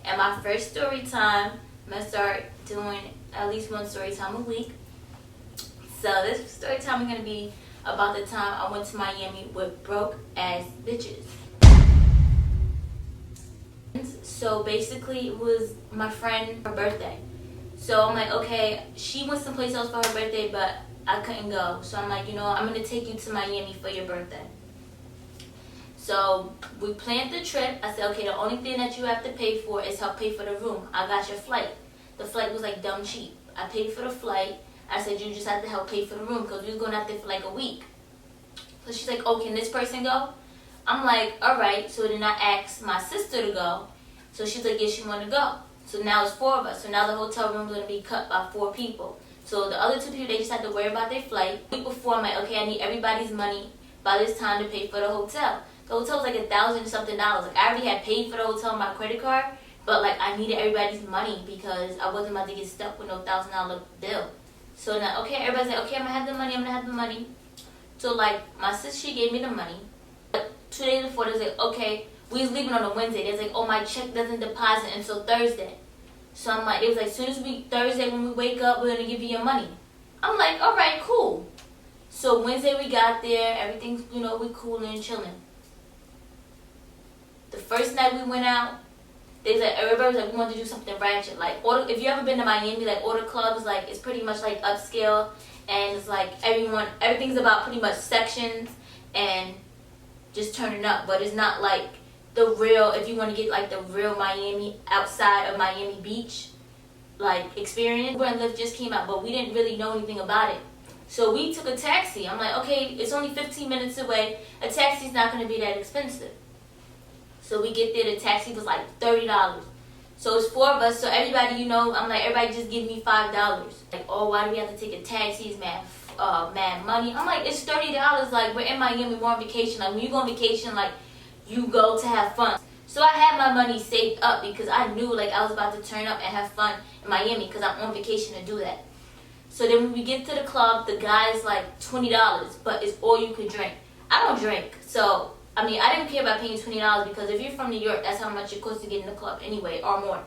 And my first story time, I'm gonna start doing at least one story time a week. So this story time is gonna be about the time I went to Miami with broke ass bitches. So basically, it was my friend, her birthday. So I'm like, okay, she went someplace else for her birthday, but I couldn't go. So I'm like, I'm gonna take you to Miami for your birthday. So we planned the trip. I said, okay, the only thing that you have to pay for is help pay for the room. I got your flight. The flight was like dumb cheap. I paid for the flight. I said, you just have to help pay for the room because we was going out there for like a week. So she's like, oh, can this person go? I'm like, all right. So then I asked my sister to go. So she's like, yeah, she want to go. So now it's 4 of us. So now the hotel room is going to be cut by 4 people. So the other 2 people, they just have to worry about their flight. The week before, I'm like, okay, I need everybody's money by this time to pay for the hotel. The hotel was like $1,000 something. Like I already had paid for the hotel on my credit card, but like I needed everybody's money because I wasn't about to get stuck with no $1,000 bill. So now, okay, everybody's like, okay, I'm gonna have the money. So like my sister, she gave me the money. But 2 days before, they was like, okay, we was leaving on a Wednesday. They was like, oh, my check doesn't deposit until Thursday. So I'm like, it was like, soon as Thursday when we wake up, we're gonna give you your money. I'm like, all right, cool. So Wednesday we got there, everything's, we cooling and chilling. The first night we went out, everybody was like, we want to do something ratchet. Like, if you ever been to Miami, like, all the clubs, like, it's pretty much like upscale, and it's like everything's about pretty much sections and just turning up. But it's not like the real, if you want to get like the real Miami outside of Miami Beach, like, experience. Uber and Lyft just came out, but we didn't really know anything about it. So we took a taxi. I'm like, okay, it's only 15 minutes away. A taxi's not going to be that expensive. So we get there, the taxi was like $30. So it's 4 of us, so everybody, I'm like, everybody just give me $5. Like, oh, why do we have to take a taxi? It's mad money. I'm like, it's $30. Like, we're in Miami, we're on vacation. Like, when you go on vacation, like, you go to have fun. So I had my money saved up because I knew, like, I was about to turn up and have fun in Miami because I'm on vacation to do that. So then when we get to the club, the guy's like $20, but it's all you could drink. I don't drink, so I didn't care about paying $20 because if you're from New York, that's how much it costs to get in the club anyway, or more.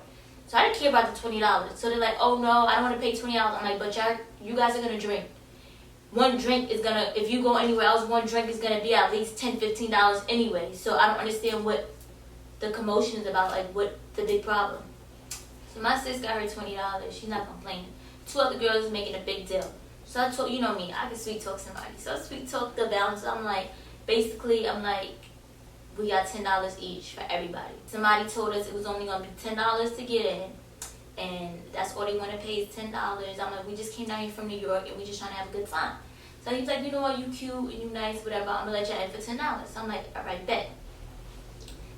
So I didn't care about the $20. So they're like, oh no, I don't want to pay $20. I'm like, but you guys are going to drink. One drink is going to, if you go anywhere else, one drink is going to be at least $10, $15 anyway. So I don't understand what the commotion is about, like what the big problem. So my sis got her $20. She's not complaining. 2 other girls is making a big deal. So I told, me, I can sweet talk somebody. So I sweet talk the bouncer. I'm like, we got $10 each for everybody. Somebody told us it was only going to be $10 to get in, and that's all they want to pay is $10. I'm like, we just came down here from New York, and we just trying to have a good time. So he's like, you know what, you cute, and you nice, whatever, I'm going to let you in for $10. So I'm like, all right, bet.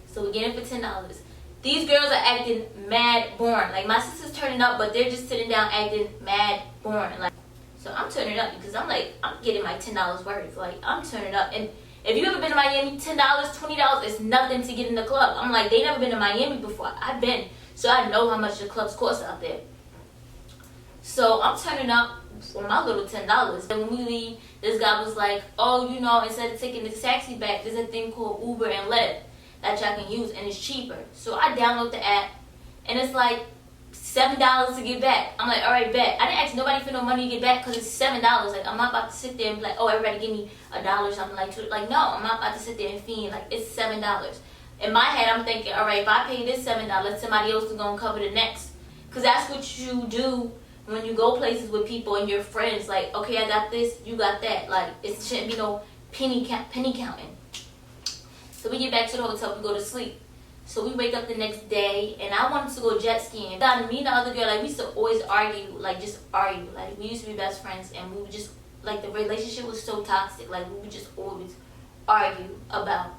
So we get in for $10. These girls are acting mad boring. Like, my sister's turning up, but they're just sitting down acting mad boring. Like, so I'm turning up because I'm like, I'm getting my $10 worth. Like, I'm turning up. And if you ever been to Miami, $10, $20 is nothing to get in the club. I'm like, they never been to Miami before. I've been. So I know how much the clubs cost out there. So I'm turning up for my little $10. And when we leave, this guy was like, oh, instead of taking the taxi back, there's a thing called Uber and Lyft that y'all can use, and it's cheaper. So I download the app, and it's like $7 to get back. I'm like, all right, bet. I didn't ask nobody for no money to get back because it's $7. Like, I'm not about to sit there and be like, oh, everybody give me $1 or something like that. Like, no, I'm not about to sit there and fiend. Like, it's $7. In my head, I'm thinking, all right, if I pay this $7, somebody else is going to cover the next. Because that's what you do when you go places with people and your friends. Like, okay, I got this, you got that. Like, it shouldn't be no penny counting. So we get back to the hotel, we go to sleep. So we wake up the next day, and I wanted to go jet skiing. Me and the other girl, like, we used to always argue, like, just argue. Like, we used to be best friends, and we would just, like, the relationship was so toxic. Like, we would just always argue about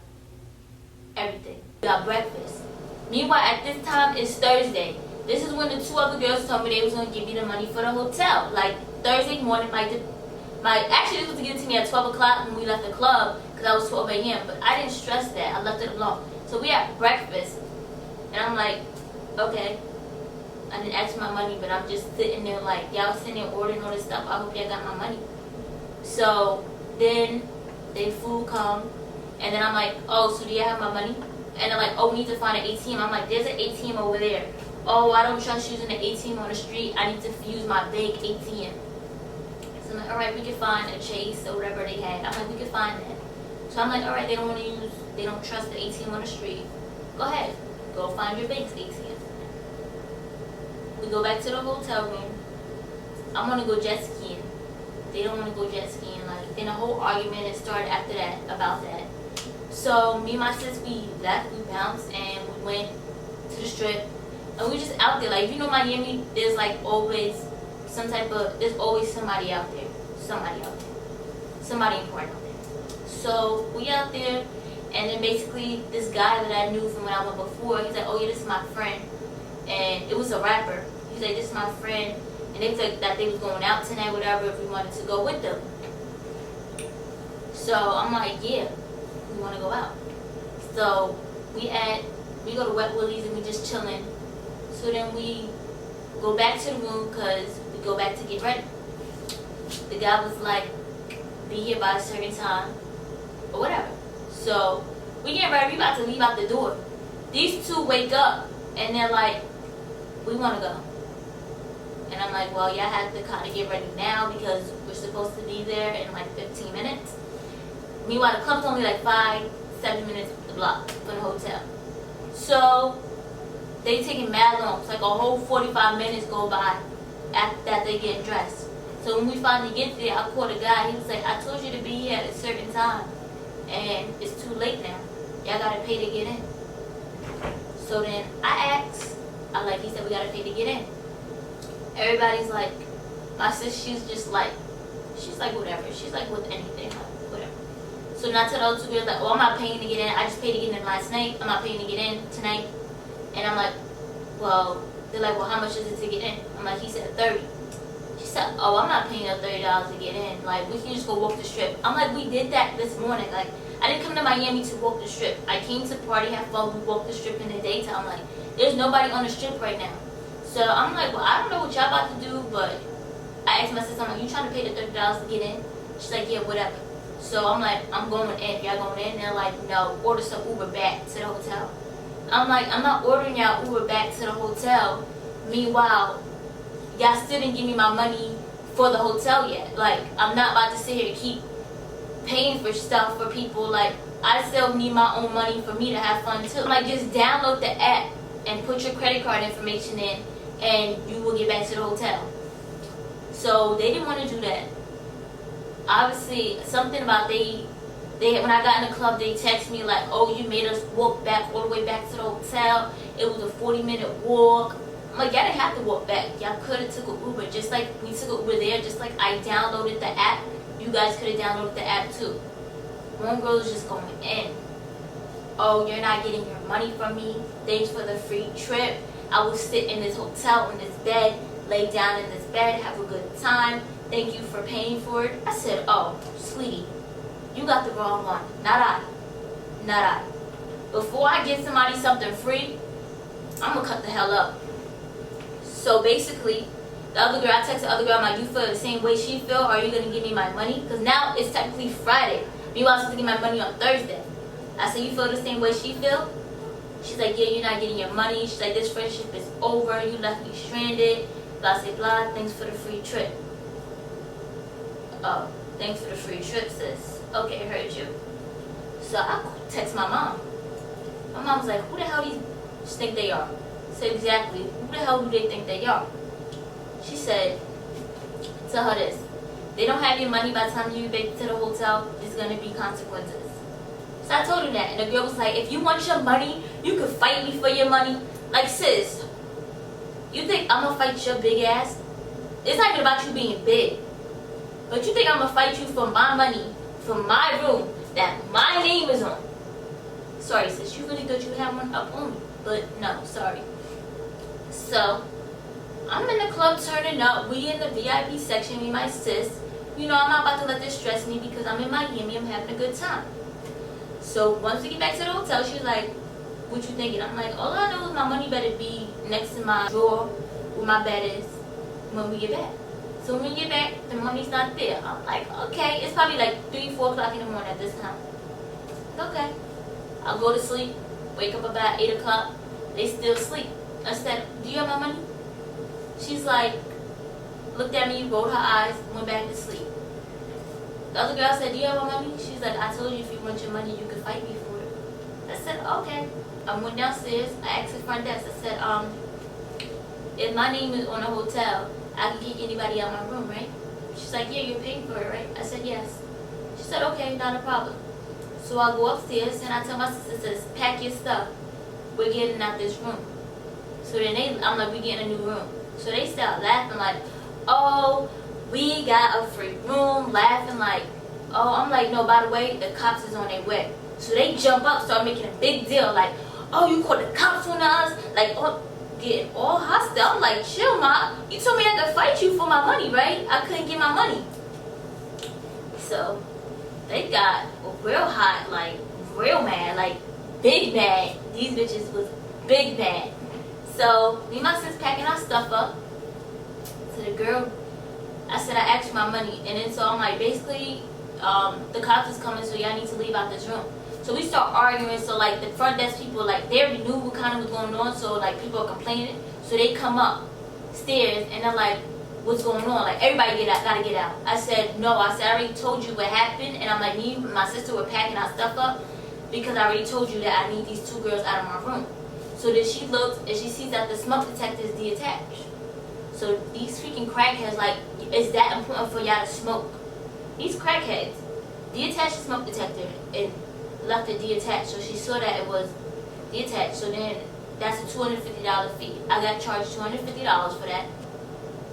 everything. We got breakfast. Meanwhile, at this time, it's Thursday. This is when the 2 other girls told me they was going to give me the money for the hotel. Like, Thursday morning, actually, this was to give it to me at 12 o'clock when we left the club, because I was 12 a.m., but I didn't stress that. I left it alone. So we had breakfast, and I'm like, okay. I didn't ask for my money, but I'm just sitting there like, y'all sitting there ordering all this stuff. I hope y'all got my money. So then the food come, and then I'm like, oh, so do y'all have my money? And they're like, oh, we need to find an ATM. I'm like, there's an ATM over there. Oh, I don't trust using the ATM on the street. I need to use my big ATM. So I'm like, all right, we can find a Chase or whatever they had. I'm like, we can find that. So I'm like, all right, they don't trust the ATM on the street. Go ahead, go find your bank's ATM. We go back to the hotel room. I want to go jet skiing. They don't want to go jet skiing. Like, then a whole argument had started after that about that. So me and my sis, we left, we bounced, and we went to the strip. And we just out there. Like, you know, Miami, there's like always there's always somebody out there. Somebody important out there. So we out there, and then basically this guy that I knew from when I went before, he's like, oh yeah, this is my friend. And it was a rapper. He's like, this is my friend. And they said that they was going out tonight, whatever, if we wanted to go with them. So I'm like, yeah, we want to go out. So we go to Wet Willie's and we just chilling. So then we go back to the room because we go back to get ready. The guy was like, be here by a certain time or whatever. So we get ready, we about to leave out the door. These two wake up and they're like, we want to go. And I'm like, well, y'all have to kind of get ready now because we're supposed to be there in like 15 minutes. Meanwhile, the club's only like 5-7 minutes up the block from the hotel. So they taking mad long. It's like a whole 45 minutes go by after that they get dressed. So when we finally get there, I called a guy. He was like, I told you to be here at a certain time. And it's too late now. Y'all got to pay to get in. So then I asked, he said, we got to pay to get in. Everybody's like, my sis, she's like, whatever. She's like, with anything, like, whatever. So now to the other two girls, like, oh, I'm not paying to get in. I just paid to get in last night. I'm not paying to get in tonight. And I'm like, well, they're like, well, how much is it to get in? I'm like, he said 30. She said, oh, I'm not paying no $30 to get in. Like, we can just go walk the strip. I'm like, we did that this morning. Like, I didn't come to Miami to walk the strip. I came to party, have fun, we walked the strip in the daytime. Like, there's nobody on the strip right now. So I'm like, well, I don't know what y'all about to do, but I asked my sister, I'm like, you trying to pay the $30 to get in? She's like, yeah, whatever. So I'm like, I'm going in. Y'all going in? They're like, no, order some Uber back to the hotel. I'm like, I'm not ordering y'all Uber back to the hotel. Meanwhile, y'all still didn't give me my money for the hotel yet. Like, I'm not about to sit here and keep paying for stuff for people. Like, I still need my own money for me to have fun too. Like, just download the app and put your credit card information in and you will get back to the hotel. So they didn't want to do that. Obviously, something about when I got in the club, they texted me like, oh, you made us walk back all the way back to the hotel. It was a 40-minute walk. I'm like, y'all didn't have to walk back. Y'all could have took an Uber. Just like we took an Uber there, just like I downloaded the app, you guys could have downloaded the app too. One girl was just going in. Oh, you're not getting your money from me. Thanks for the free trip. I will sit in this hotel, in this bed, lay down in this bed, have a good time. Thank you for paying for it. I said, oh, sweetie, you got the wrong one. Not I. Before I give somebody something free, I'm going to cut the hell up. So basically, the other girl, I texted the other girl, I'm like, you feel the same way she feel? Or are you going to give me my money? Because now it's technically Friday. Meanwhile, I'm supposed to get my money on Thursday. I said, you feel the same way she feel? She's like, yeah, you're not getting your money. She's like, this friendship is over. You left me stranded. Blah, blah, blah. Thanks for the free trip. Oh, thanks for the free trip, sis. Okay, heard you. So I text my mom. My mom was like, who the hell do you think they are? I said, exactly. Who the hell do they think they are? She said, tell her this. They don't have your money by the time you get to the hotel. There's going to be consequences. So I told her that. And the girl was like, if you want your money, you can fight me for your money. Like, sis, you think I'm going to fight your big ass? It's not even about you being big. But you think I'm going to fight you for my money, for my room, that my name is on? Sorry, sis, you really thought you had one up on me. But no, sorry. So, I'm in the club turning up. We in the VIP section, me and my sis. You know, I'm not about to let this stress me because I'm in Miami. I'm having a good time. So, once we get back to the hotel, she was like, what you thinking? I'm like, all I know is my money better be next to my drawer where my bed is when we get back. So when we get back, the money's not there. I'm like, okay. It's probably like 3-4 o'clock in the morning at this time. Okay. I'll go to sleep. Wake up about 8 o'clock, they still sleep. I said, do you have my money? She's like, looked at me, rolled her eyes, went back to sleep. The other girl said, do you have my money? She's like, I told you if you want your money, you could fight me for it. I said, okay. I went downstairs, I asked the front desk, I said, if my name is on the hotel, I can kick anybody out of my room, right? She's like, yeah, you're paying for it, right? I said, yes. She said, okay, not a problem. So I go upstairs and I tell my sisters, pack your stuff. We're getting out this room. So then I'm like, we getting a new room. So they start laughing like, oh, we got a free room, laughing like, oh, I'm like, no, by the way, the cops is on their way. So they jump up, start making a big deal, like, oh, you called the cops on us? Like, oh, getting all hostile. I'm like, chill, ma. You told me I had to fight you for my money, right? I couldn't get my money. So they got real hot, like, real mad, like, big mad. These bitches was big mad. So me and my sis packing our stuff up. So the girl, I said, I asked for my money. And then so I'm like, basically, the cops is coming, so y'all need to leave out this room. So we start arguing. So like the front desk people, like they already knew what kind of was going on. So like people are complaining. So they come up stairs and they're like, what's going on? Like everybody get out, gotta get out. I said, no. I said, I already told you what happened. And I'm like, me and my sister were packing our stuff up because I already told you that I need these two girls out of my room. So then she looks and she sees that the smoke detector is detached. So these freaking crackheads, like, is that important for y'all to smoke? These crackheads detached the smoke detector and left it detached. So she saw that it was detached. So then that's a $250 fee. I got charged $250 for that.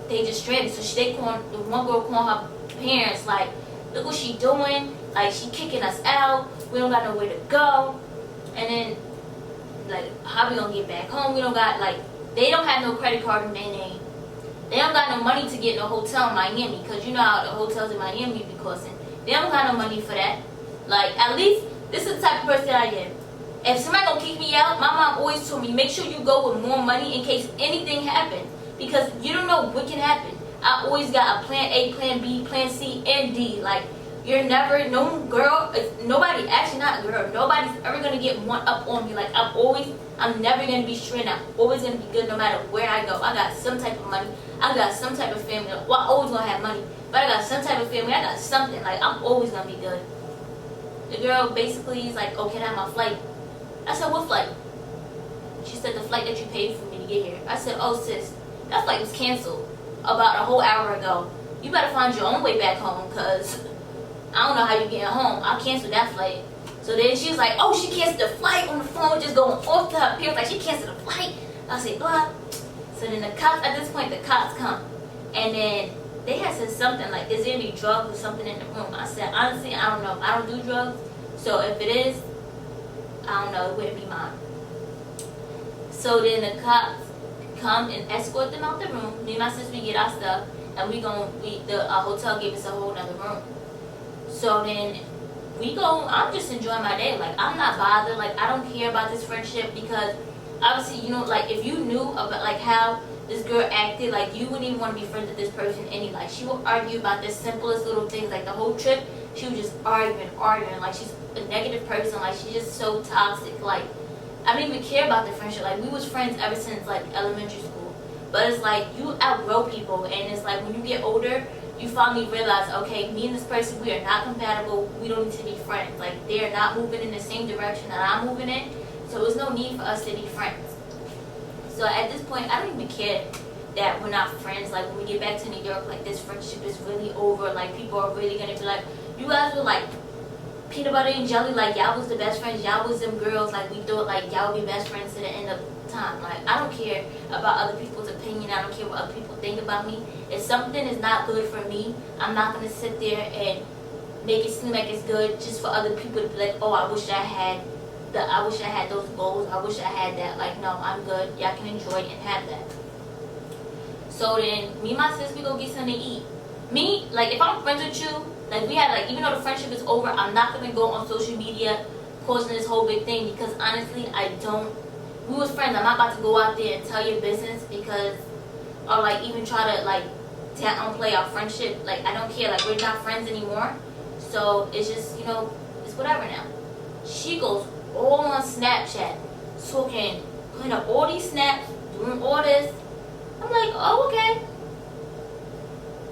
They just stranded. So the one girl called her parents like, look what she doing. Like, she kicking us out. We don't got nowhere to go. And then, like, how we gonna get back home? We don't got, like, they don't have no credit card in their name. They don't got no money to get in a hotel in Miami, because you know how the hotels in Miami be costing. They don't got no money for that. Like, at least, this is the type of person I am. If somebody gonna kick me out, my mom always told me, make sure you go with more money in case anything happens. Because you don't know what can happen. I always got a plan A, plan B, plan C, and D. Like, you're never, no girl, nobody, actually not a girl, nobody's ever gonna get one up on me. Like, I'm never gonna be stranded. I'm always gonna be good no matter where I go. I got some type of money. I got some type of family. Well, I always gonna have money, but I got some type of family. I got something. Like, I'm always gonna be good. The girl basically is like, oh, can I have my flight? I said, what flight? She said, the flight that you paid for me to get here. I said, oh, sis, that flight was canceled about a whole hour ago. You better find your own way back home, because I don't know how you getting home. I canceled that flight. So then she was like, oh, she canceled the flight on the phone, just going off to her peers, like she canceled the flight. I said, blah. So then the cops, at this point, the cops come. And then they had said something like, is there any drugs or something in the room? I said, honestly, I don't know. I don't do drugs. So if it is, I don't know, it wouldn't be mine. So then the cops come and escort them out the room. Me and my sister, we get our stuff. And the hotel gave us a whole nother room. So then we go, I'm just enjoying my day. Like, I'm not bothered. Like, I don't care about this friendship, because obviously, you know, like, if you knew about, like, how this girl acted, like, you wouldn't even want to be friends with this person anyway. Like, she would argue about the simplest little things. Like, the whole trip, she was just arguing. Like, she's a negative person. Like, she's just so toxic. Like, I don't even care about the friendship. Like, we was friends ever since, like, elementary school. But it's like, you outgrow people, and it's like, when you get older, you finally realize, okay, me and this person, we are not compatible. We don't need to be friends. Like, they are not moving in the same direction that I'm moving in. So there's no need for us to be friends. So at this point, I don't even care that we're not friends. Like, when we get back to New York, like, this friendship is really over. Like, people are really going to be like, you guys were like peanut butter and jelly. Like, y'all was the best friends. Y'all was them girls. Like, we thought, like, y'all would be best friends to the end of time. Like, I don't care about other people's opinion. I don't care what other people think about me. If something is not good for me, I'm not going to sit there and make it seem like it's good just for other people to be like, oh, I wish I had those goals. I wish I had that. Like, no, I'm good. Y'all can enjoy it and have that. So then, me and my sis, we go get something to eat. Me, like, if I'm friends with you, like, we had, like, even though the friendship is over, I'm not going to go on social media causing this whole big thing, because honestly, we was friends. I'm not about to go out there and tell your business, because, or, like, even try to, like, downplay our friendship. Like, I don't care. Like, we're not friends anymore. So, it's just, you know, it's whatever now. She goes all on Snapchat talking, putting up all these snaps, doing all this. I'm like, oh, okay.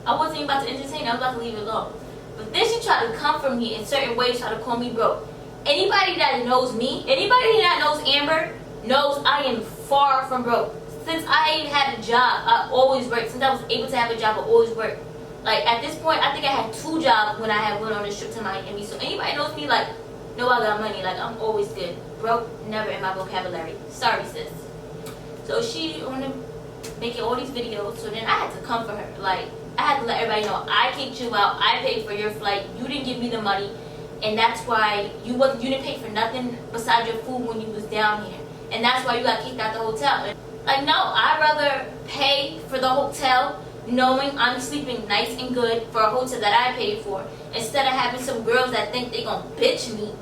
I wasn't even about to entertain it. I was about to leave it alone. But then she tried to comfort me in certain ways, try to call me broke. Anybody that knows me, anybody that knows Amber, knows I am far from broke. Since I had a job, I always worked. Since I was able to have a job, I always worked. Like, at this point, I think I had 2 jobs when I had went on this trip to Miami. So anybody knows me, like, know I got money. Like, I'm always good. Broke, never in my vocabulary. Sorry, sis. So she wanted to make all these videos. So then I had to comfort her. Like, I had to let everybody know, I kicked you out. I paid for your flight. You didn't give me the money. And that's why you didn't pay for nothing besides your food when you was down here. And that's why you got kicked out the hotel. Like, no, I'd rather pay for the hotel knowing I'm sleeping nice and good for a hotel that I paid for, instead of having some girls that think they gonna bitch me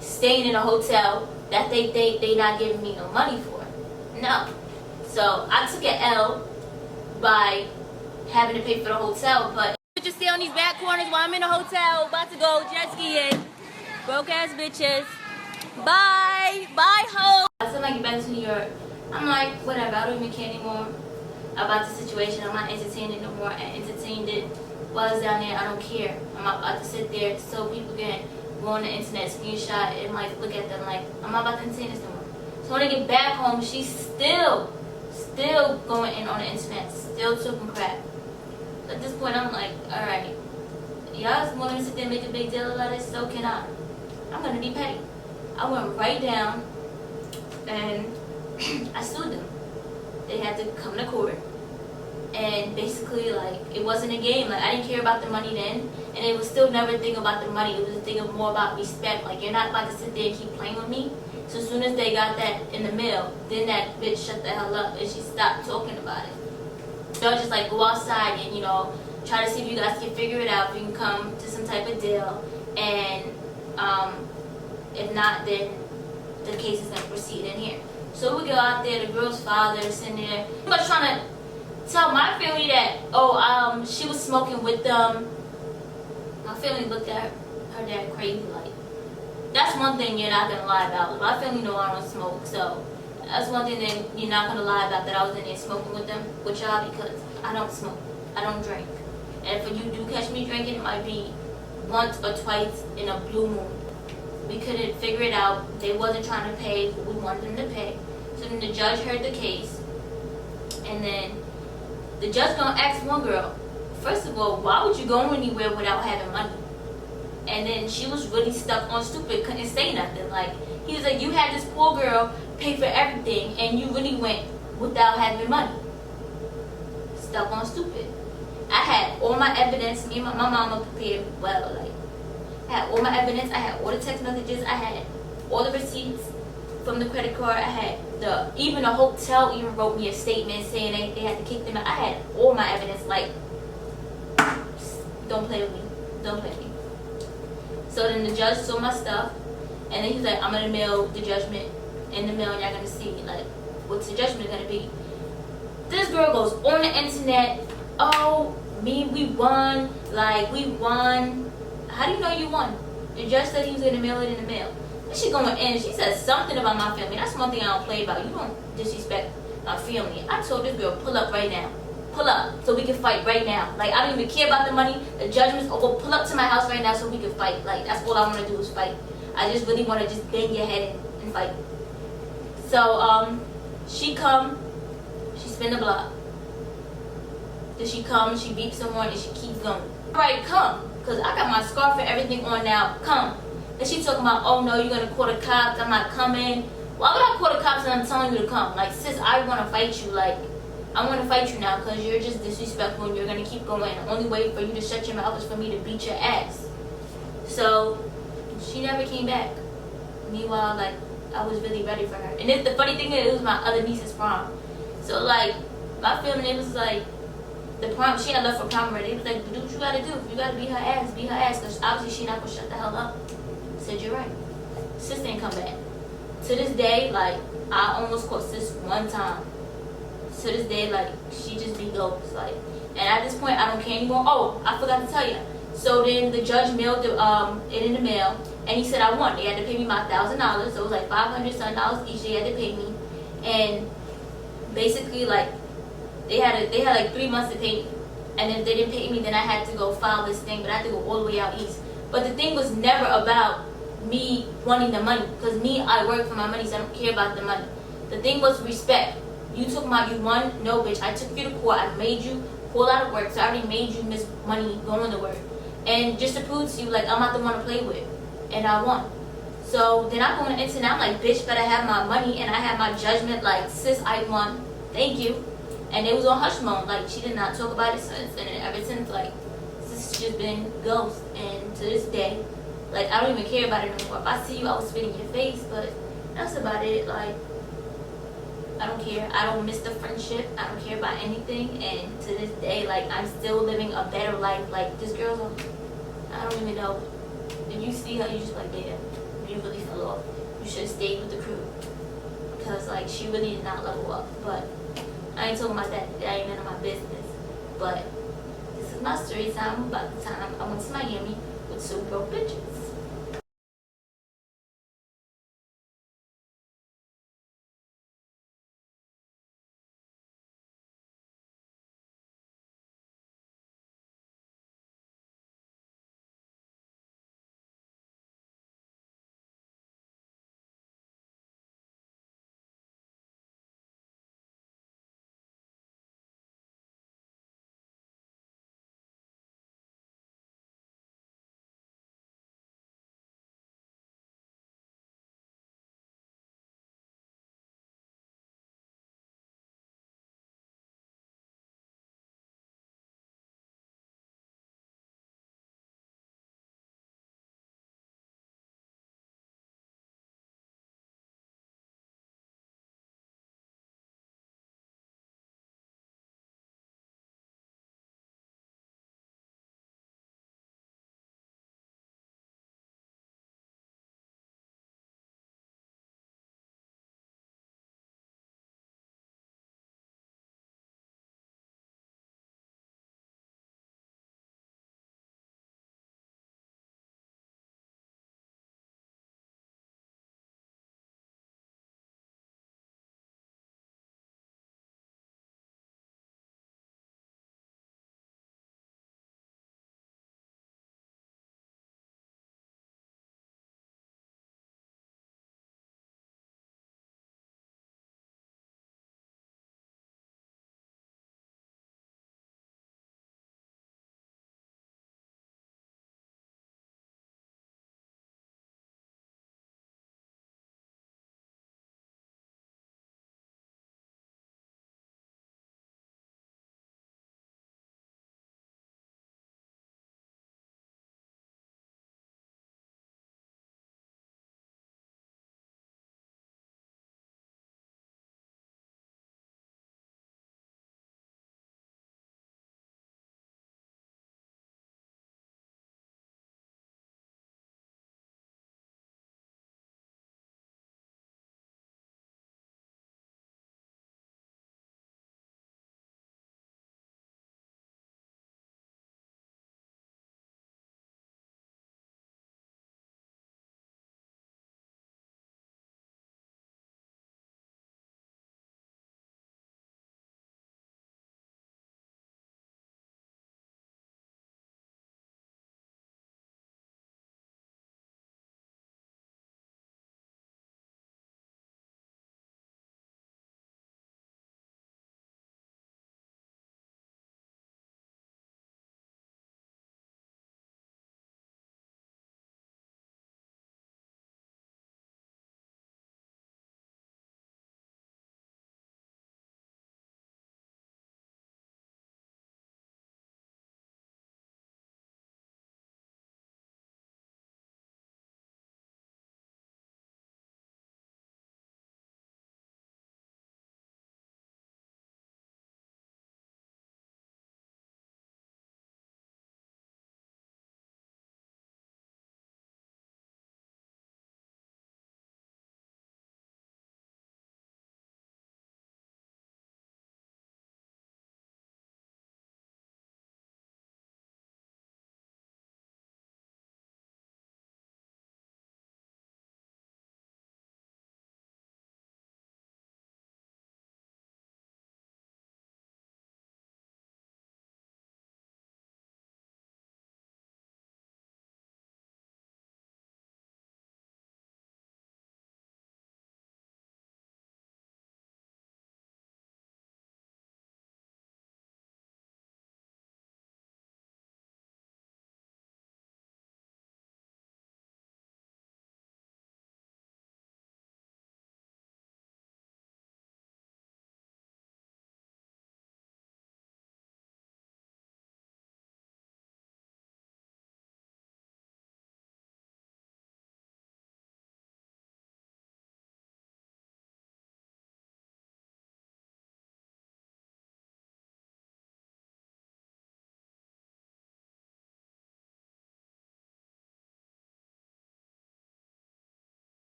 staying in a hotel that they not giving me no money for. No. So I took an L by having to pay for the hotel, but just stay on these back corners while I'm in a hotel, about to go jet skiing. Broke ass bitches. Bye. Bye, ho. I said I get back to New York. I'm like, whatever, I don't even care anymore about the situation. I'm not entertaining it no more. I entertained it while I was down there. I don't care. I'm not about to sit there so people can go on the internet, screenshot, and like look at them. Like, I'm not about to entertain this no more. So when I get back home, she's still going in on the internet, still talking crap. So at this point, I'm like, alright, y'all want me to sit there and make a big deal about it? So can I. I'm gonna be petty. I went right down and I sued them. They had to come to court. And basically, like, it wasn't a game. Like, I didn't care about the money then. And it was still never a thing about the money. It was a thing of more about respect. Like, you're not about to sit there and keep playing with me. So as soon as they got that in the mail, then that bitch shut the hell up and she stopped talking about it. They'll just, like, go outside and, you know, try to see if you guys can figure it out. If you can come to some type of deal. And if not, then the case is going to proceed in here. So we go out there, the girl's father is in there, pretty much trying to tell my family that, she was smoking with them. My family looked at her dad crazy, like, that's one thing you're not going to lie about. My family know I don't smoke, so that's one thing that you're not going to lie about, that I was in there smoking with them, with y'all, because I don't smoke, I don't drink. And if you do catch me drinking, it might be once or twice in a blue moon. We couldn't figure it out. They wasn't trying to pay what we wanted them to pay. So then the judge heard the case. And then the judge gonna ask one girl, first of all, why would you go anywhere without having money? And then she was really stuck on stupid, couldn't say nothing. Like, he was like, you had this poor girl pay for everything and you really went without having money. Stuck on stupid. I had all my evidence. Me and my mama prepared well. Like, I had all my evidence. I had all the text messages. I had all the receipts from the credit card. I had even the hotel even wrote me a statement saying they had to kick them out. I had all my evidence. Like, don't play with me. Don't play with me. So then the judge saw my stuff, and then he's like, I'm gonna mail the judgment in the mail, and y'all gonna see like what's the judgment gonna be. This girl goes on the internet. Oh, we won. Like, we won. How do you know you won? The judge said he was gonna mail it in the mail. Then she going in. She said something about my family. That's one thing I don't play about. You don't disrespect my family. I told this girl, pull up right now. Pull up so we can fight right now. Like, I don't even care about the money. The judgment's over. Pull up to my house right now so we can fight. Like, that's all I want to do is fight. I just really want to just bang your head in and fight. So, she come. She spin the block. Then she comes. She beeps someone and she keeps going. Alright, come. Because I got my scarf and everything on now. Come. And she talking about, oh no, you're going to call the cops. I'm not coming. Why would I call the cops and I'm telling you to come? Like, sis, I want to fight you. Like, I want to fight you now because you're just disrespectful and you're going to keep going. The only way for you to shut your mouth is for me to beat your ass. So, she never came back. Meanwhile, like, I was really ready for her. And then the funny thing is, it was my other niece's prom. So, like, my family, it was like, the prom, she had left for prom already. It was like, do what you got to do. You got to beat her ass. Beat her ass. Because obviously she not going to shut the hell up. I said, you're right. Sis didn't come back. To this day, like, I almost caught sis one time. To this day, like, she just be ghost, like, and at this point, I don't care anymore. Oh, I forgot to tell you. So then the judge mailed it in the mail, And he said I won. They had to pay me my $1,000, so it was like $500 something each. They had to pay me, and basically like they had like 3 months to pay me. And if they didn't pay me, then I had to go file this thing, but I had to go all the way out east. But the thing was never about me wanting the money, because me, I work for my money, so I don't care about the money. The thing was respect. You took you won? No, bitch. I took you to court. I made you pull out of work, so I already made you miss money going to work. And just to prove to you, like, I'm not the one to play with. And I won. So then I go on the internet, I'm like, bitch, better have my money, and I have my judgment, like, sis, I won. Thank you. And it was on hush mode. Like, she did not talk about it since. And ever since, like, this has just been ghost. And to this day, like, I don't even care about it no more. If I see you, I will spit in your face. But that's about it. Like, I don't care. I don't miss the friendship. I don't care about anything. And to this day, like, I'm still living a better life. Like, this girl's on, I don't even know. If you see her, you just like, yeah, you really fell off. You should have stayed with the crew. Because, like, she really did not level up. But I ain't talking about that. That ain't none of my business. But this is my story time. About the time I went to Miami with 2 broke bitches.